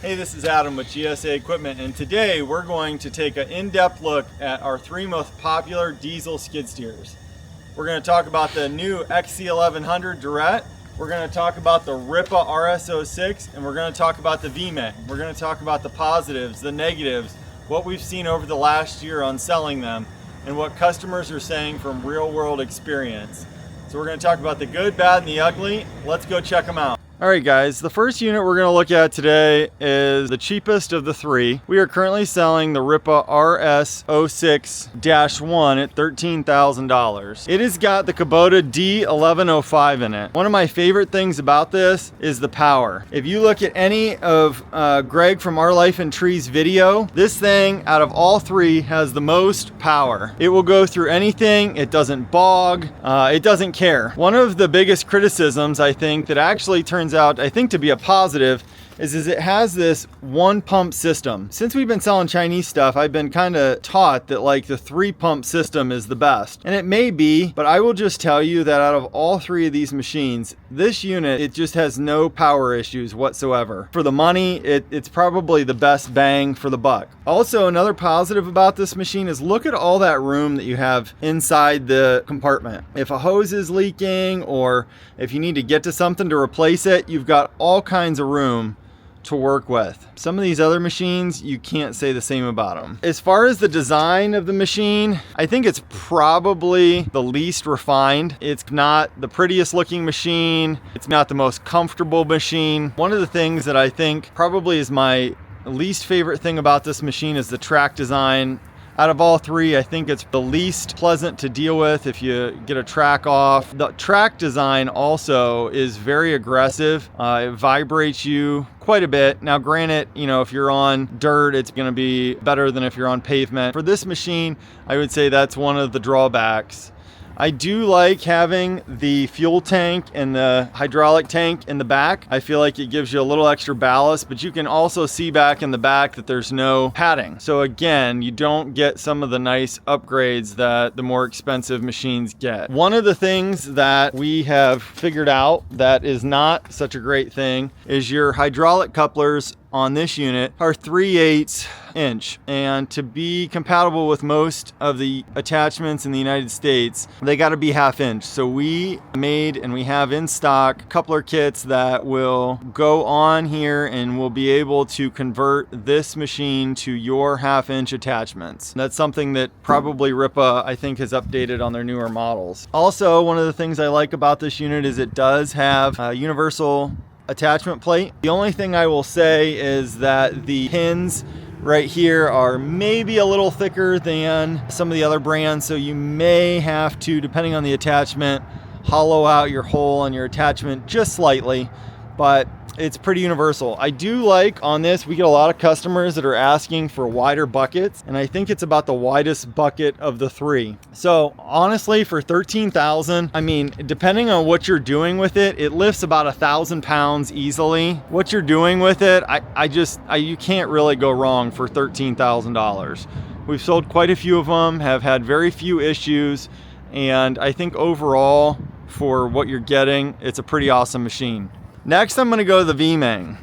Hey, this is Adam with GSA Equipment, and today we're going to take an in-depth look at our three most popular diesel skid steers. We're going to talk about the new XC1100 Durette, we're going to talk about the Ripa RS06, and we're going to talk about the V-Mang. We're going to talk about the positives, the negatives, what we've seen over the last year on selling them, and what customers are saying from real-world experience. So we're going to talk about the good, bad, and the ugly. Let's go check them out. Alright guys, the first unit we're going to look at today is the cheapest of the three. We are currently selling the Ripa RS06-1 at $13,000. It has got the Kubota D1105 in it. One of my favorite things about this is the power. If you look at any of Greg from Our Life in Trees video, this thing out of all three has the most power. It will go through anything, it doesn't bog, it doesn't care. One of the biggest criticisms I think that actually turns out, I think, to be a positive is it has this one pump system. Since we've been selling Chinese stuff, I've been kind of taught that like the 3-pump system is the best. And it may be, but I will just tell you that out of all three of these machines, this unit, it just has no power issues whatsoever. For the money, it's probably the best bang for the buck. Also, another positive about this machine is look at all that room that you have inside the compartment. If a hose is leaking or if you need to get to something to replace it, you've got all kinds of room to work with. Some of these other machines, you can't say the same about them. As far as the design of the machine, I think it's probably the least refined. It's not the prettiest looking machine. It's not the most comfortable machine. One of the things that I think probably is my least favorite thing about this machine is the track design. Out of all three, I think it's the least pleasant to deal with if you get a track off. The track design also is very aggressive. It vibrates you quite a bit. Now granted, you know, if you're on dirt, it's going to be better than if you're on pavement. For this machine, I would say that's one of the drawbacks. I do like having the fuel tank and the hydraulic tank in the back. I feel like it gives you a little extra ballast, but you can also see back in the back that there's no padding. So again, you don't get some of the nice upgrades that the more expensive machines get. One of the things that we have figured out that is not such a great thing is your hydraulic couplers on this unit are 3/8 inch, and to be compatible with most of the attachments in the United States, they got to be 1/2 inch. So we made and we have in stock coupler kits that will go on here and will be able to convert this machine to your 1/2 inch attachments. That's something that probably Ripa, I think, has updated on their newer models. Also, one of the things I like about this unit is it does have a universal attachment plate. The only thing I will say is that the pins right here are maybe a little thicker than some of the other brands, so you may have to, depending on the attachment, hollow out your hole on your attachment just slightly, but it's pretty universal. I do like on this, we get a lot of customers that are asking for wider buckets, and I think it's about the widest bucket of the three. So honestly, for $13,000, I mean, depending on what you're doing with it, it lifts about 1,000 pounds easily. What you're doing with it, you can't really go wrong for $13,000. We've sold quite a few of them, have had very few issues, and I think overall, for what you're getting, it's a pretty awesome machine. Next, I'm going to go to the V-Mang.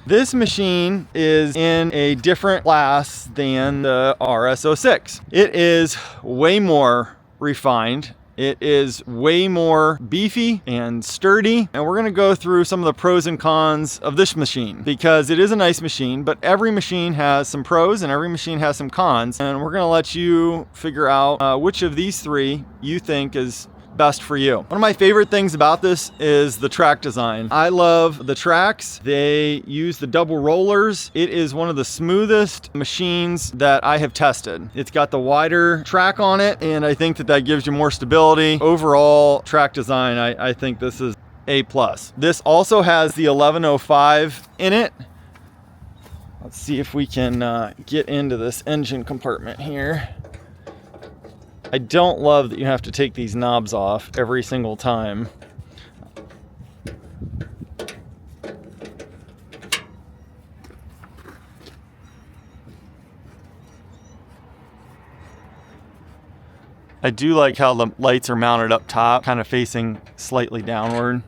This machine is in a different class than the RS06. It is way more refined. It is way more beefy and sturdy. And we're going to go through some of the pros and cons of this machine because it is a nice machine, but every machine has some pros and every machine has some cons. And we're going to let you figure out which of these three you think is best for you. One of my favorite things about this is the track design. I love the tracks. They use the double rollers. It is one of the smoothest machines that I have tested. It's got the wider track on it, and I think that gives you more stability. Overall track design, I think this is A+. This also has the 1105 in it. Let's see if we can get into this engine compartment here. I don't love that you have to take these knobs off every single time. I do like how the lights are mounted up top, kind of facing slightly downward.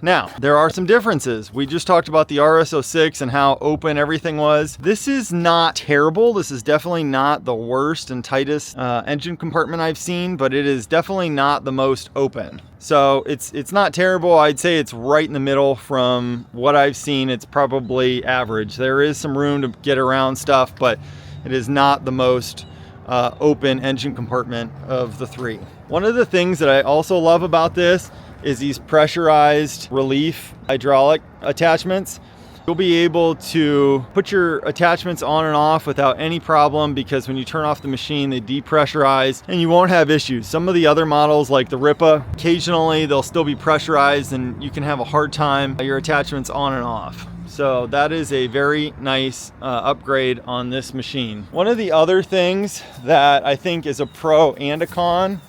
Now, there are some differences. We just talked about the RS06 and how open everything was. This is not terrible. This is definitely not the worst and tightest engine compartment I've seen, but it is definitely not the most open. So it's not terrible. I'd say it's right in the middle from what I've seen. It's probably average. There is some room to get around stuff, but it is not the most open engine compartment of the three. One of the things that I also love about this is these pressurized relief hydraulic attachments. You'll be able to put your attachments on and off without any problem, because when you turn off the machine, they depressurize and you won't have issues. Some of the other models like the Ripa, occasionally they'll still be pressurized and you can have a hard time your attachments on and off. So that is a very nice upgrade on this machine. One of the other things that I think is a pro and a con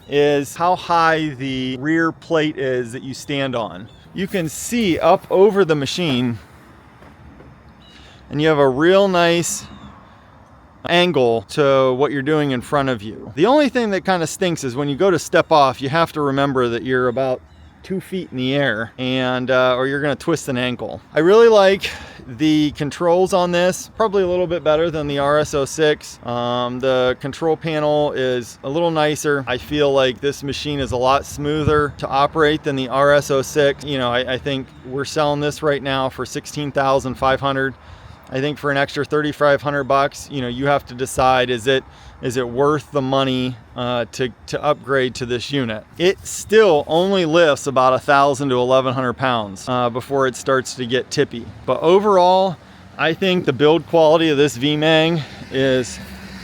is how high the rear plate is that you stand on. You can see up over the machine and you have a real nice angle to what you're doing in front of you. The only thing that kind of stinks is when you go to step off, you have to remember that you're about 2 feet in the air, and or you're going to twist an ankle. I really like the controls on this, probably a little bit better than the RS06. The control panel is a little nicer. I feel like this machine is a lot smoother to operate than the RS06. You know, I think we're selling this right now for $16,500. I think for an extra $3,500, you know, you have to decide, is it worth the money to upgrade to this unit? It still only lifts about 1,000 to 1,100 pounds before it starts to get tippy. But overall, I think the build quality of this V-Mang is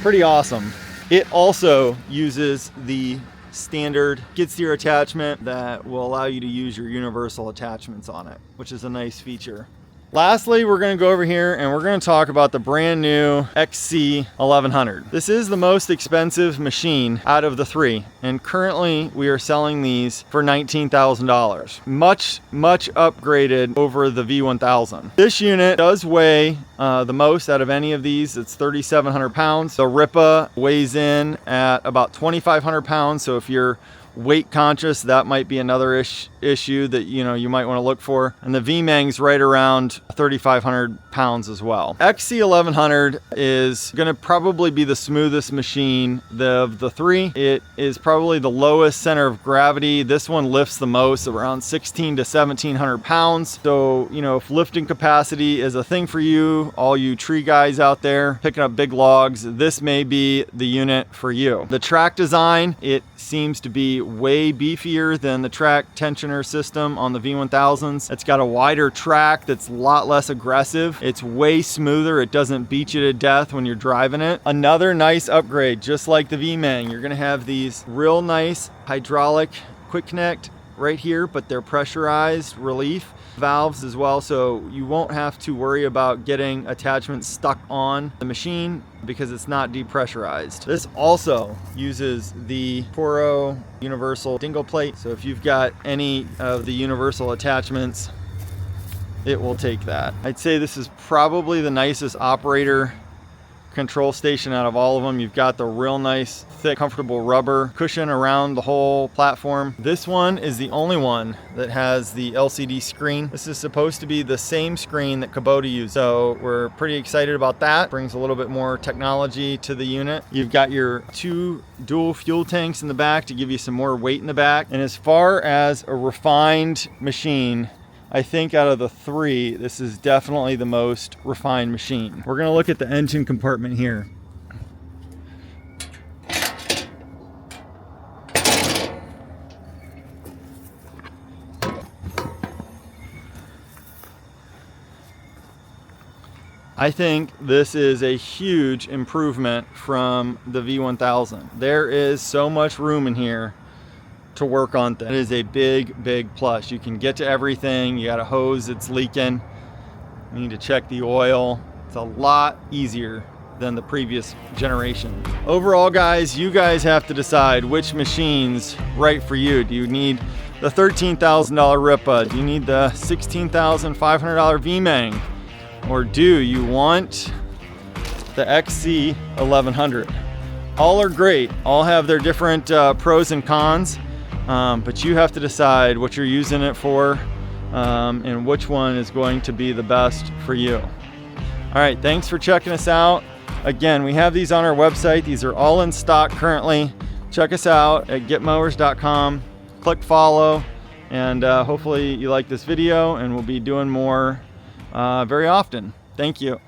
pretty awesome. It also uses the standard skid steer attachment that will allow you to use your universal attachments on it, which is a nice feature. Lastly, we're going to go over here and we're going to talk about the brand new XC1100. This is the most expensive machine out of the three, and currently we are selling these for $19,000. Much upgraded over the V1000. This unit does weigh the most out of any of these. It's 3,700 pounds. The Ripa weighs in at about 2,500 pounds. So if you're weight conscious, that might be another issue that you might want to look for. And the V-Mang's right around 3,500 pounds as well. XC1100 is going to probably be the smoothest machine of the three. It is probably the lowest center of gravity. This one lifts the most, around 1,600 to 1,700 pounds. So, if lifting capacity is a thing for you, all you tree guys out there picking up big logs, this may be the unit for you. The track design, it seems to be way beefier than the track tensioner system on the V1000s. It's got a wider track that's a lot less aggressive. It's way smoother. It doesn't beat you to death when you're driving it. Another nice upgrade, just like the V-Mang, you're gonna have these real nice hydraulic quick connect right here, but they're pressurized relief valves as well, so you won't have to worry about getting attachments stuck on the machine because it's not depressurized. This also uses the Toro universal dingle plate, so if you've got any of the universal attachments, it will take that. I'd say this is probably the nicest operator control station out of all of them. You've got the real nice thick comfortable rubber cushion around the whole platform. This one is the only one that has the LCD screen. This is supposed to be the same screen that Kubota used, so we're pretty excited about that. Brings a little bit more technology to the unit. You've got your 2 dual fuel tanks in the back to give you some more weight in the back. And as far as a refined machine, I think out of the three, this is definitely the most refined machine. We're gonna look at the engine compartment here. I think this is a huge improvement from the V1000. There is so much room in here to work on things. It is a big plus. You can get to everything. You got a hose that's leaking. You need to check the oil. It's a lot easier than the previous generation. Overall, guys, you guys have to decide which machine's right for you. Do you need the $13,000 Ripa? Do you need the $16,500 V-Mang? Or do you want the XC1100? All are great. All have their different pros and cons. But you have to decide what you're using it for, and which one is going to be the best for you. All right, thanks for checking us out. Again, we have these on our website. These are all in stock currently. Check us out at getmowers.com. Click follow, and hopefully you like this video, and we'll be doing more very often. Thank you.